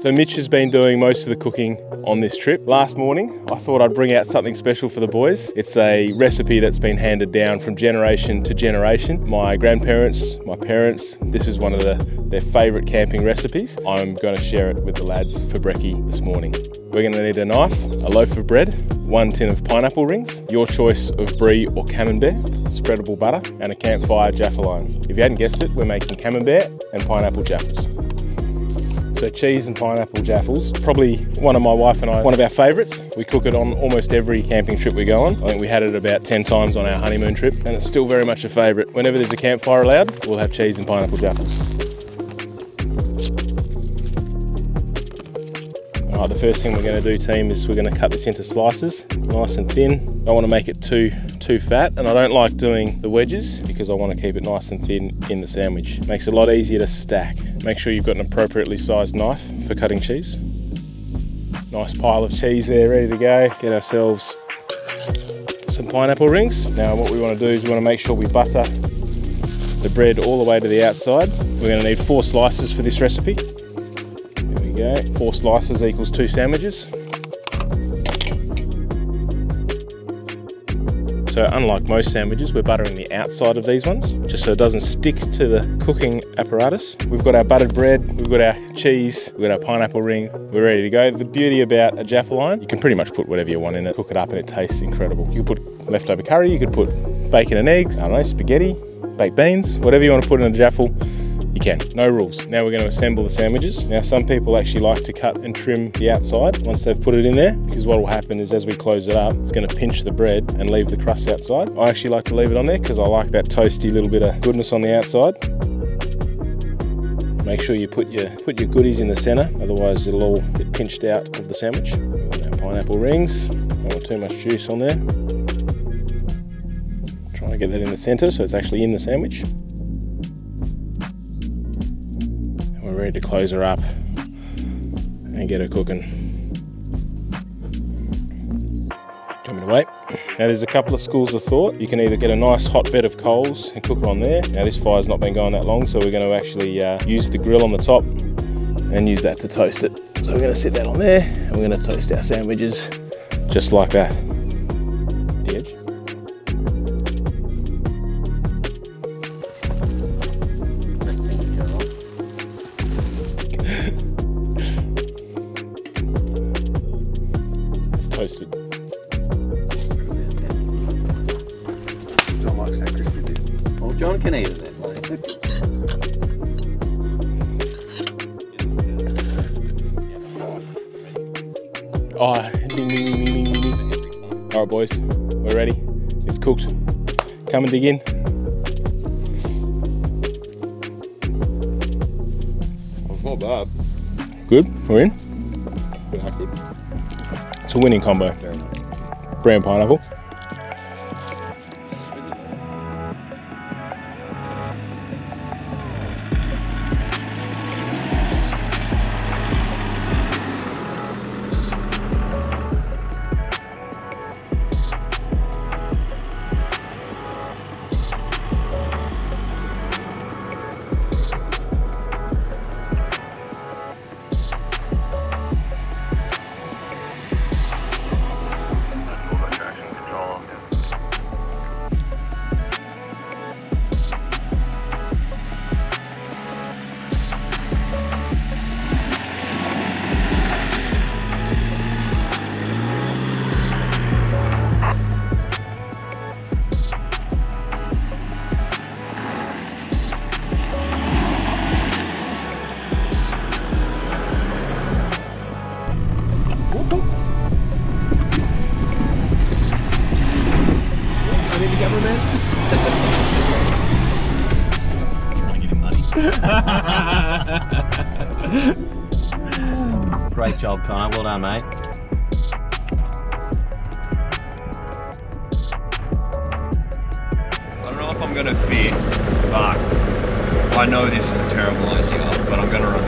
So Mitch has been doing most of the cooking on this trip. Last morning, I thought I'd bring out something special for the boys. It's a recipe that's been handed down from generation to generation. My grandparents, my parents, this is one of their favourite camping recipes. I'm going to share it with the lads for brekkie this morning. We're going to need a knife, a loaf of bread, 1 tin of pineapple rings, your choice of brie or camembert, spreadable butter, and a campfire Jaffles iron. If you hadn't guessed it, we're making camembert and pineapple Jaffles. So cheese and pineapple Jaffles, probably one of my wife and I, one of our favourites. We cook it on almost every camping trip we go on. I think we had it about 10 times on our honeymoon trip, and it's still very much a favourite. Whenever there's a campfire allowed, we'll have cheese and pineapple Jaffles. All right, the first thing we're going to do, team, is we're going to cut this into slices, nice and thin. Don't want to make it too fat, and I don't like doing the wedges because I want to keep it nice and thin in the sandwich. Makes it a lot easier to stack. Make sure you've got an appropriately sized knife for cutting cheese. Nice pile of cheese there, ready to go. Get ourselves some pineapple rings. Now what we want to do is we want to make sure we butter the bread all the way to the outside. We're going to need 4 slices for this recipe. There we go, 4 slices equals 2 sandwiches. So unlike most sandwiches, we're buttering the outside of these ones, just so it doesn't stick to the cooking apparatus. We've got our buttered bread, we've got our cheese, we've got our pineapple ring, we're ready to go. The beauty about a Jaffles iron, you can pretty much put whatever you want in it, cook it up and it tastes incredible. You could put leftover curry, you could put bacon and eggs, I don't know, spaghetti, baked beans, whatever you want to put in a Jaffles, you can, no rules. Now we're going to assemble the sandwiches. Now some people actually like to cut and trim the outside once they've put it in there, because what will happen is as we close it up, it's going to pinch the bread and leave the crust outside. I actually like to leave it on there because I like that toasty little bit of goodness on the outside. Make sure you put your goodies in the centre, otherwise it'll all get pinched out of the sandwich. Our pineapple rings, don't want too much juice on there. Trying to get that in the centre so it's actually in the sandwich. We're ready to close her up and get her cooking. Do you want me to wait? Now there's a couple of schools of thought. You can either get a nice hot bed of coals and cook it on there. Now this fire's not been going that long, so we're going to actually use the grill on the top and use that to toast it. So we're going to sit that on there and we're going to toast our sandwiches just like that. The edge. It's toasted. John likes that crispy bit. Well, John can eat it then, mate. Oh, ding, ding, ding, ding, ding, ding. All right, boys, we're ready. It's cooked. Come and dig in. It's not bad. Good, we're in. Bit acrid. It's a winning combo. Brie and pineapple. Great job, Connor. Well done, mate. I don't know if I'm going to fit, but I know this is a terrible idea, but I'm going to run